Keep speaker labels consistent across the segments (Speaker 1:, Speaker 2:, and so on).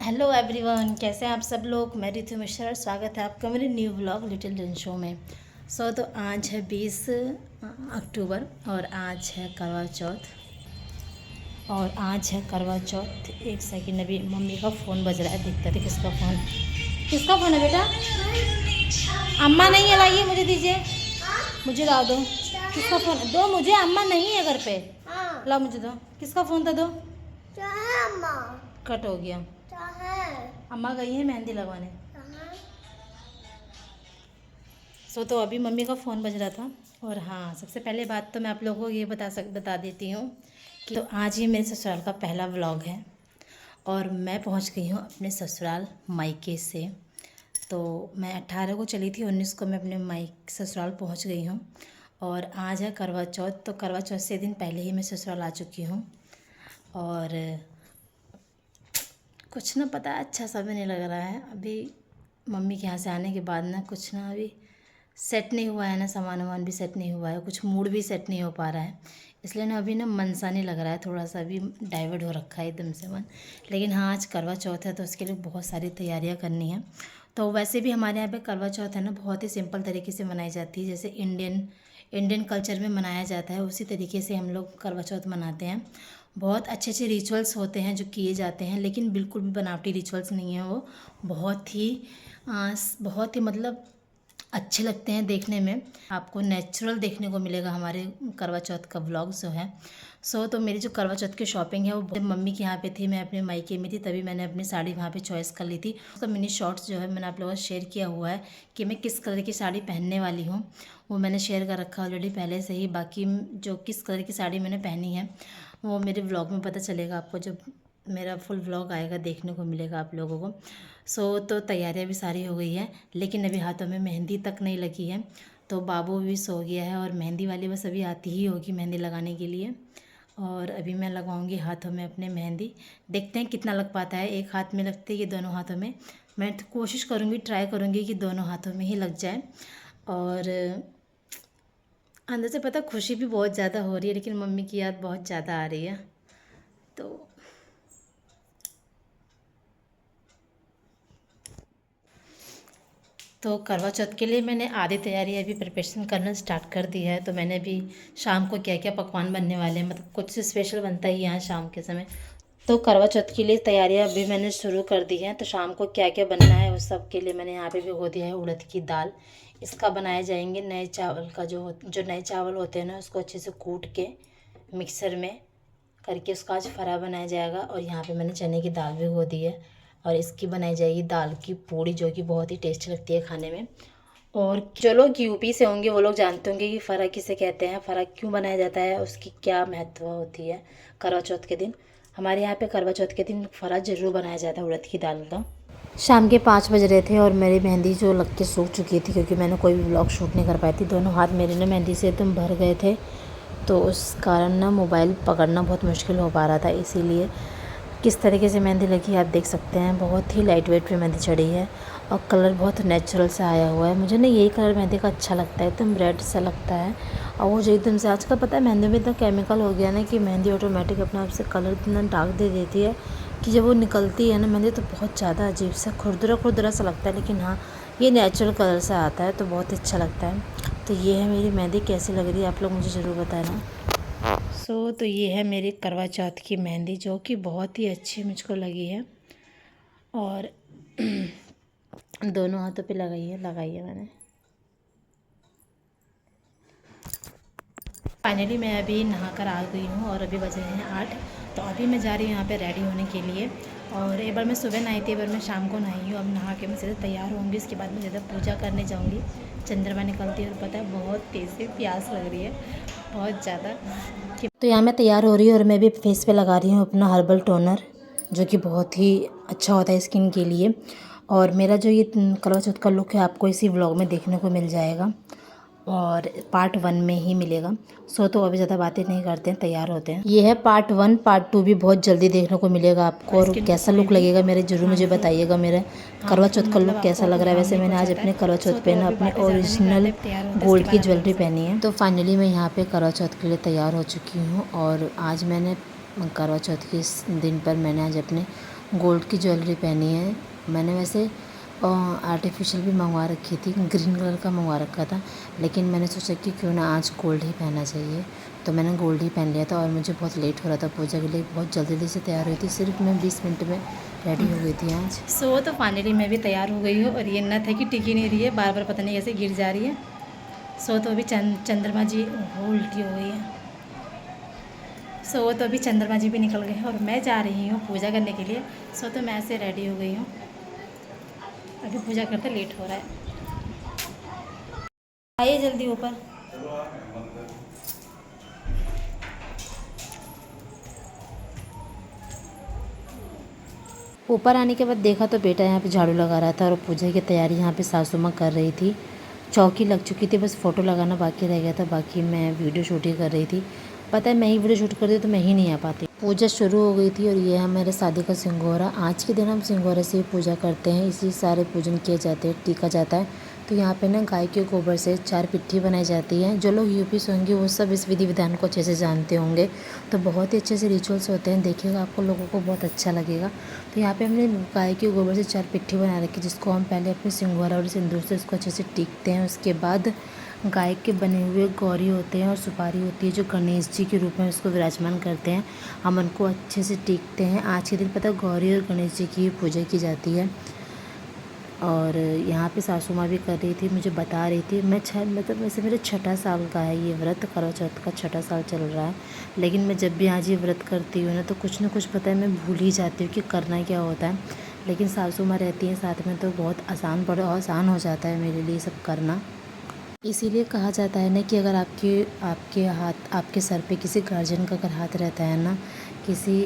Speaker 1: Hello everyone, कैसे हैं आप सब लोग। मैं रितु मिश्रा, स्वागत है आपका मेरे new vlog little done show में। तो आज है 20 अक्टूबर और आज है करवा चौथ। एक सेकंड, अभी मम्मी का फ़ोन बज रहा है, देखते थे किसका फ़ोन है बेटा। अम्मा नहीं है, लाइए मुझे दीजिए, मुझे ला दो। किसका फ़ोन दो मुझे, अम्मा नहीं है घर पे। ला मुझे दो, किसका फ़ोन था दो। कट हो गया। अम्मा गई है मेहंदी लगवाने। तो अभी मम्मी का फ़ोन बज रहा था। और हाँ, सबसे पहले बात तो मैं आप लोगों को ये बता देती हूँ कि तो आज ही मेरे ससुराल का पहला व्लॉग है और मैं पहुँच गई हूँ अपने ससुराल मायके से। तो मैं 18 को चली थी, 19 को मैं अपने ससुराल पहुँच गई हूँ। और आज है करवा चौथ, तो करवा चौथ से दिन पहले ही मैं ससुराल आ चुकी हूँ। और कुछ ना पता अच्छा सा भी नहीं लग रहा है अभी। मम्मी के यहाँ से आने के बाद ना कुछ ना अभी सेट नहीं हुआ है ना, सामान वामान भी सेट नहीं हुआ है, कुछ मूड भी सेट नहीं हो पा रहा है। इसलिए ना अभी ना मन सा नहीं लग रहा है, थोड़ा सा अभी डाइवर्ट हो रखा है एकदम से मन। लेकिन हाँ, आज करवा चौथ है तो उसके लिए बहुत सारी तैयारियाँ करनी है। तो वैसे भी हमारे यहाँ पे करवा चौथ है ना बहुत ही सिंपल तरीके से मनाई जाती है, जैसे इंडियन कल्चर में मनाया जाता है उसी तरीके से हम लोग करवा चौथ मनाते हैं। बहुत अच्छे अच्छे रिचुअल्स होते हैं जो किए जाते हैं, लेकिन बिल्कुल भी बनावटी रिचुअल्स नहीं है वो। बहुत ही मतलब अच्छे लगते हैं देखने में। आपको नेचुरल देखने को मिलेगा हमारे करवा चौथ का व्लॉग जो है। तो मेरी जो करवा चौथ की शॉपिंग है वो मम्मी के यहाँ पे थी, मैं अपने मायके में थी, तभी मैंने अपनी साड़ी वहाँ पे चॉइस कर ली थी। उसका मिनी शॉर्ट्स जो है मैंने आप लोगों को शेयर किया हुआ है कि मैं किस कलर की साड़ी पहनने वाली हूँ, वो मैंने शेयर कर रखा ऑलरेडी पहले से ही। बाकी जो किस कलर की साड़ी मैंने पहनी है वो मेरे व्लॉग में पता चलेगा आपको, जब मेरा फुल व्लॉग आएगा देखने को मिलेगा आप लोगों को। तो तैयारियां भी सारी हो गई हैं, लेकिन अभी हाथों में मेहंदी तक नहीं लगी है। तो बाबू भी सो गया है और मेहंदी वाली बस अभी आती ही होगी मेहंदी लगाने के लिए। और अभी मैं लगाऊंगी हाथों में अपने मेहंदी, देखते हैं कितना लग पाता है। एक हाथ में लगती है कि दोनों हाथों में। मैं तो कोशिश करूँगी, ट्राई करूँगी कि दोनों हाथों में ही लग जाए। और अंदर से पता खुशी भी बहुत ज़्यादा हो रही है, लेकिन मम्मी की याद बहुत ज़्यादा आ रही है। तो करवा चौथ के लिए मैंने आधी तैयारी अभी प्रिपरेशन करना स्टार्ट कर दी है। तो मैंने अभी शाम को क्या क्या पकवान बनने वाले हैं, मतलब कुछ स्पेशल बनता ही यहाँ शाम के समय। तो करवा चौथ के लिए तैयारियाँ अभी मैंने शुरू कर दी हैं। तो शाम को क्या क्या बनना है उस सब के लिए मैंने यहाँ पे भिगो दिया है उड़द की दाल। इसका बनाए जाएंगे नए चावल का, जो नए चावल होते हैं ना उसको अच्छे से कूट के मिक्सर में करके उसका आज फरा बनाया जाएगा। और यहाँ पे मैंने चने की दाल भिगो दी है और इसकी बनाई जाएगी दाल की पूड़ी, जो कि बहुत ही टेस्टी लगती है खाने में। और जो लोग यूपी से होंगे वो लोग जानते होंगे कि फरा किसे कहते हैं, फरा क्यों बनाया जाता है, उसकी क्या महत्व होती है करवा चौथ के दिन। हमारे यहाँ पे करवा चौथ के दिन फरा ज़रूर बनाया जाता है उड़द की दाल का। शाम के 5 बज रहे थे और मेरी मेहंदी जो लग के सूख चुकी थी, क्योंकि मैंने कोई भी व्लॉग शूट नहीं कर पाई थी। दोनों हाथ मेरे ने मेहंदी से एकदम भर गए थे, तो उस कारण ना मोबाइल पकड़ना बहुत मुश्किल हो पा रहा था। इसीलिए किस तरीके से मेहंदी लगी आप देख सकते हैं। बहुत ही लाइट वेट पे मेहंदी चढ़ी है और कलर बहुत नेचुरल सा आया हुआ है। मुझे ना यही कलर मेहंदी का अच्छा लगता है, एकदम रेड सा लगता है। और वो जो एकदम से आजकल पता है मेहंदी में इतना केमिकल हो गया ना कि मेहंदी ऑटोमेटिक अपने आप से कलर इतना डार्क दे देती है कि जब वो निकलती है ना मेहंदी तो बहुत ज़्यादा अजीब सा खुरदरा सा लगता है। लेकिन हाँ, ये नेचुरल कलर से आता है तो बहुत अच्छा लगता है। तो ये है मेरी मेहंदी, कैसी लग रही है आप लोग मुझे ज़रूर बताना। तो ये है मेरी करवा चौथ की मेहंदी, जो कि बहुत ही अच्छी मुझको लगी है। और दोनों हाथों पे लगाई है मैंने। फाइनली मैं अभी नहा कर आ गई हूँ और अभी बजे हैं 8। तो अभी मैं जा रही हूँ यहाँ पे रेडी होने के लिए। और एक बार मैं सुबह नहाई थी, एक बार मैं शाम को नहाई हूँ। अब नहा के मैं सीधे तैयार होंगी, उसके बाद मैं सीधे पूजा करने जाऊँगी। चंद्रमा निकलती है और पता है बहुत तेज़ से प्यास लग रही है, बहुत ज़्यादा। तो यहाँ मैं तैयार हो रही हूँ और मैं भी फेस पे लगा रही हूँ अपना हर्बल टोनर, जो कि बहुत ही अच्छा होता है स्किन के लिए। और मेरा जो ये करवा चौथ का लुक है आपको इसी व्लॉग में देखने को मिल जाएगा और पार्ट 1 में ही मिलेगा। तो अभी ज़्यादा बातें नहीं करते हैं, तैयार होते हैं। ये है पार्ट 1, पार्ट 2 भी बहुत जल्दी देखने को मिलेगा आपको। और कैसा लुक लगेगा मेरे ज़रूर मुझे बताइएगा, मेरा करवा चौथ का लुक कैसा लग रहा है। वैसे मैंने आज अपने करवा चौथ पे ना अपने ओरिजिनल गोल्ड की ज्वेलरी पहनी है। तो फाइनली मैं यहाँ पे करवा चौथ के लिए तैयार हो चुकी हूँ। और आज मैंने करवा चौथ के इस दिन पर मैंने आज अपने गोल्ड की ज्वेलरी पहनी है। मैंने वैसे आर्टिफिशियल भी मंगवा रखी थी, ग्रीन कलर का मंगवा रखा था, लेकिन मैंने सोचा कि क्यों ना आज गोल्ड ही पहनना चाहिए, तो मैंने गोल्ड ही पहन लिया था। और मुझे बहुत लेट हो रहा था पूजा के लिए, बहुत जल्दी से तैयार हुई थी, सिर्फ मैं 20 मिनट में रेडी हो गई थी आज। सो तो फाइनली मैं भी तैयार हो गई हूँ, और ये नथ है कि टिकी नहीं रही है, बार बार पता नहीं कैसे गिर जा रही है। सो तो अभी चंद्रमा जी उल्टी हो गई है। सो तो अभी चंद्रमा जी भी निकल गए हैं, और मैं जा रही हूँ पूजा करने के लिए। सो तो मैं ऐसे रेडी हो गई हूँ, अभी पूजा करते लेट हो रहा है। आइए जल्दी ऊपर। ऊपर आने के बाद देखा तो बेटा यहाँ पे झाड़ू लगा रहा था, और पूजा की तैयारी यहाँ पे सासू माँ कर रही थी। चौकी लग चुकी थी, बस फ़ोटो लगाना बाकी रह गया था, बाकी मैं वीडियो शूट ही कर रही थी। पता है मैं ही वीडियो शूट करती तो मैं ही नहीं आ पाती। पूजा शुरू हो गई थी, और ये है मेरे शादी का सिंगोरा। आज के दिन हम सिंगोरे से ही पूजा करते हैं, इसी सारे पूजन किए जाते हैं, टीका जाता है। तो यहाँ पे ना गाय के गोबर से 4 पिट्ठी बनाई जाती है। जो लोग यूपी से होंगे वो सब इस विधि विधान को अच्छे से जानते होंगे। तो बहुत ही अच्छे से रिचुअल्स होते हैं, देखिएगा आपको लोगों को बहुत अच्छा लगेगा। तो यहाँ पे हमने गाय के गोबर से 4 पिट्ठी बना रखी, जिसको हम पहले अपने सिंगोरा और सिंदूर से इसको अच्छे से टीकते हैं। उसके बाद गाय के बने हुए गौरी होते हैं और सुपारी होती है, जो गणेश जी के रूप में उसको विराजमान करते हैं। हम उनको अच्छे से टीकते हैं। आज के दिन पता गौरी और गणेश जी की पूजा की जाती है। और यहाँ पे सासू माँ भी कर रही थी, मुझे बता रही थी। मतलब वैसे मेरे 6ठा साल का है ये व्रत, करवा चौथ का 6ठा साल चल रहा है। लेकिन मैं जब भी आज ये व्रत करती हूँ ना, तो कुछ ना कुछ पता है मैं भूल ही जाती हूँ कि करना क्या होता है। लेकिन सासू माँ रहती हैं साथ में, तो बहुत आसान हो जाता है मेरे लिए सब करना। इसीलिए कहा जाता है ना कि अगर आपके सर पे किसी गार्जियन का अगर हाथ रहता है ना, किसी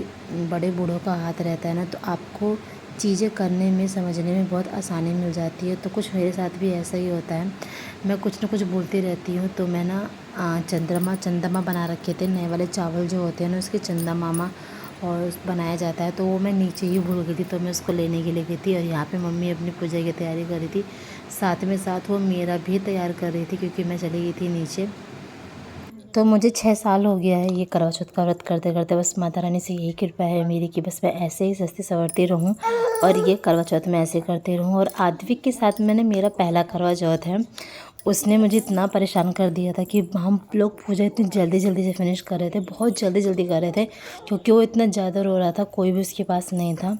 Speaker 1: बड़े बूढ़ों का हाथ रहता है ना, तो आपको चीज़ें करने में, समझने में बहुत आसानी मिल जाती है। तो कुछ मेरे साथ भी ऐसा ही होता है। मैं कुछ न कुछ बोलती रहती हूँ, तो मैं ना चंदमा बना रखे थे, नए वाले चावल जो होते हैं ना, उसके चंदा मामा और बनाया जाता है। तो वो मैं नीचे ही भूल गई थी, तो मैं उसको लेने के लिए गई थी। और यहाँ पे मम्मी अपनी पूजा की तैयारी कर रही थी, साथ में साथ वो मेरा भी तैयार कर रही थी, क्योंकि मैं चली गई थी नीचे। तो मुझे 6 साल हो गया है ये करवा चौथ का व्रत करते करते। बस माता रानी से यही कृपा है मेरी कि बस मैं ऐसे ही सस्ती संवरती रहूं, और ये करवा चौथ में ऐसे करती रहूं। और आद्विक के साथ मैंने मेरा पहला करवा चौथ है, उसने मुझे इतना परेशान कर दिया था कि हम लोग पूजा इतनी जल्दी जल्दी से फिनिश कर रहे थे, बहुत जल्दी जल्दी कर रहे थे, क्योंकि वो इतना ज़्यादा रो रहा था, कोई भी उसके पास नहीं था।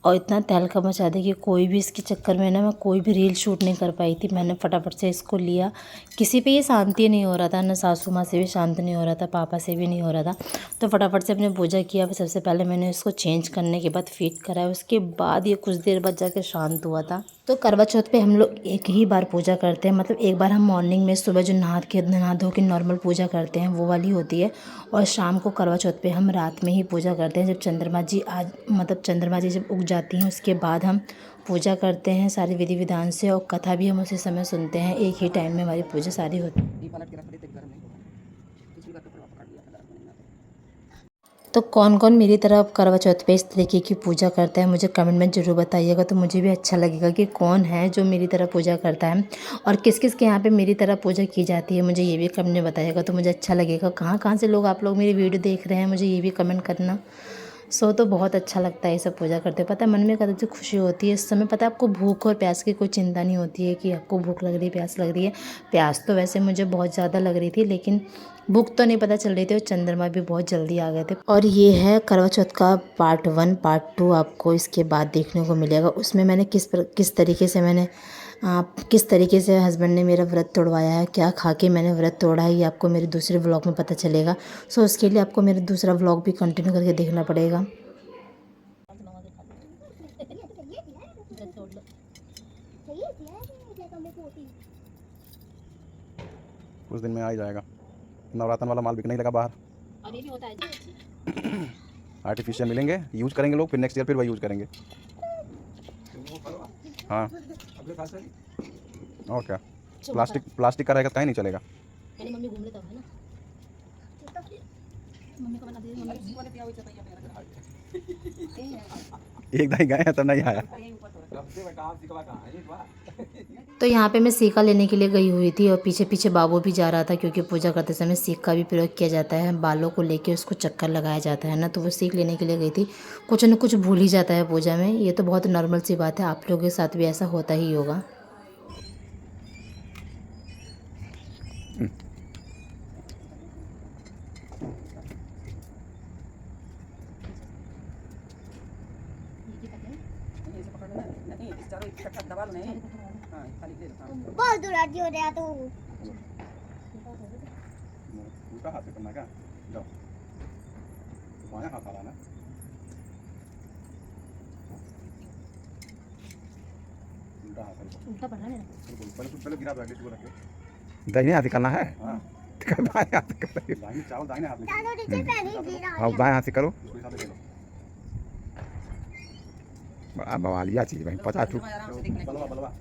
Speaker 1: और इतना तहलका मचा दिया कि कोई भी इसके चक्कर में ना मैं कोई भी रील शूट नहीं कर पाई थी। मैंने फटाफट से इसको लिया, किसी पे ये शांति नहीं हो रहा था, ना सासू माँ से भी शांत नहीं हो रहा था, पापा से भी नहीं हो रहा था। तो फटाफट से अपने पूजा किया। सबसे पहले मैंने इसको चेंज करने के बाद फीड कराया, उसके बाद ये कुछ देर बाद जाके शांत हुआ था। तो करवा चौथ पे हम लोग एक ही बार पूजा करते हैं, मतलब एक बार हम मॉर्निंग में सुबह जो नहा धो के नॉर्मल पूजा करते हैं वो वाली होती है, और शाम को करवा चौथ पे हम रात में ही पूजा करते हैं, जब चंद्रमा जी जब उग जाती हैं उसके बाद हम पूजा करते हैं सारे विधि विधान से, और कथा भी हम उसी समय सुनते हैं। एक ही टाइम में हमारी पूजा सारी होती है। तो कौन कौन मेरी तरह करवा चौथ पे इस तरीके की पूजा करता है, मुझे कमेंट में ज़रूर बताइएगा, तो मुझे भी अच्छा लगेगा कि कौन है जो मेरी तरह पूजा करता है, और किस किस के यहाँ पे मेरी तरह पूजा की जाती है, मुझे ये भी कमेंट में बताइएगा, तो मुझे अच्छा लगेगा। कहाँ कहाँ से लोग आप लोग मेरी वीडियो देख रहे हैं, मुझे ये भी कमेंट करना। तो बहुत अच्छा लगता है ये सब पूजा करते, पता है मन में एक अलग सी खुशी होती है इस समय। पता है आपको भूख और प्यास की कोई चिंता नहीं होती है कि आपको भूख लग रही है, प्यास लग रही है। प्यास तो वैसे मुझे बहुत ज़्यादा लग रही थी, लेकिन भूख तो नहीं पता चल रही थी, और चंद्रमा भी बहुत जल्दी आ गए थे। और ये है करवा चौथ का पार्ट 1। पार्ट 2 आपको इसके बाद देखने को मिलेगा। उसमें मैंने किस तरीके से हस्बैंड ने मेरा व्रत तोड़वाया है, क्या खा के मैंने व्रत तोड़ा है, ये आपको मेरे दूसरे व्लॉग में पता चलेगा। उसके लिए आपको मेरा दूसरा व्लॉग भी कंटिन्यू करके देखना पड़ेगा।
Speaker 2: कुछ दिन में आ ही जाएगा, नवरात्र वाला माल बिकने ही लगा बाहर।
Speaker 1: अभी भी होता है
Speaker 2: आर्टिफिशियल मिलेंगे, यूज करेंगे लोग, फिर नेक्स्ट ईयर फिर वही यूज करेंगे। हाँ और क्या, प्लास्टिक का रहेगा कहीं नहीं चलेगा।
Speaker 1: मम्मी घूम लेता है ना, मम्मी को बता दे, मम्मी
Speaker 2: एक दाई गए हैं तब नहीं आया।
Speaker 1: तो यहाँ पे मैं सिक्का लेने के लिए गई हुई थी और पीछे पीछे बाबू भी जा रहा था, क्योंकि पूजा करते समय सीख का भी प्रयोग किया जाता है, बालों को लेके उसको चक्कर लगाया जाता है ना, तो वो सीख लेने के लिए गई थी। कुछ न कुछ भूल ही जाता है पूजा में, ये तो बहुत नॉर्मल सी बात है, आप लोगों के साथ भी ऐसा होता ही होगा।
Speaker 3: बहुत दूर आती हो रहा तू।
Speaker 2: उल्टा हाथ से करना क्या? जाओ, बायां हाथ हलाना। उल्टा हाथ हलाओ।
Speaker 1: उल्टा पढ़ना है।
Speaker 2: पहले गिरा दो, अगले को रख के।
Speaker 4: दाहिने हाथ से करना है।
Speaker 2: हाँ,
Speaker 4: दाएं हाथ से कर।
Speaker 2: दाहिने चावल दाहिने हाथ में।
Speaker 3: चारों नीचे पहले गिरा।
Speaker 4: हाँ दाएं हाथ से करो।
Speaker 2: इसको हिसाब से ले लो।
Speaker 4: बड़ा बवालिया चीज भाई, 50 रुपये।
Speaker 2: बलवा बलवा।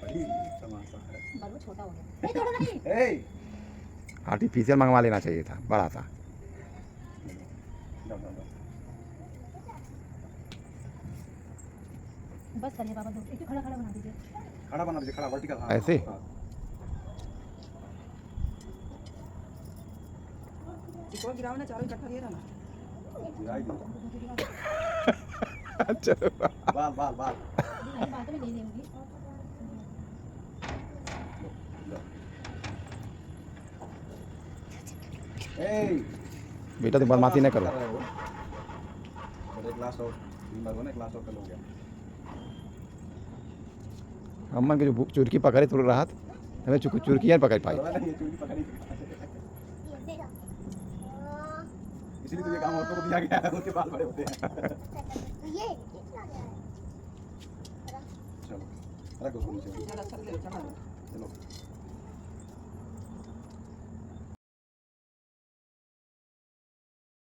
Speaker 2: बड़ी तमाशा है।
Speaker 1: बालू छोटा हो गया।
Speaker 2: ए,
Speaker 4: आर्टिफिशियल मंगवा लेना चाहिए था, बड़ा सा।
Speaker 2: जाओ जाओ जाओ।
Speaker 1: बस करिए बाबा, दो एक खड़ा खड़ा बना दीजिए।
Speaker 2: खड़ा बना दीजिए, खड़ा वर्टिकल। हाँ,
Speaker 4: ऐसे?
Speaker 2: हाँ।
Speaker 5: चिकोड़ गिराओ ना, चारों इकट्ठा दिए रहना।
Speaker 2: गिराई दो।
Speaker 4: चलो
Speaker 2: बाल बाल बाल।
Speaker 1: बात में ले लेंगी।
Speaker 2: ए,
Speaker 4: बेटा तुम बदमाशी न करो।
Speaker 2: और एक लास्ट और 3 बार होना, एक लास्ट और कर लोगे।
Speaker 4: अम्मन के जो चुरकी पकड़े थोड़ा राहत, हमें चुरकियाँ पकड़ पाई।
Speaker 2: नहीं, ये चूड़ी पकड़ी। इसलिए तो ये काम औरतों को दिया गया है, उनके बाल बड़े होते हैं।
Speaker 3: ये
Speaker 2: चलो, रख दो उसको नीचे।
Speaker 5: चल अच्छा ले लो, चलो।
Speaker 2: चलो।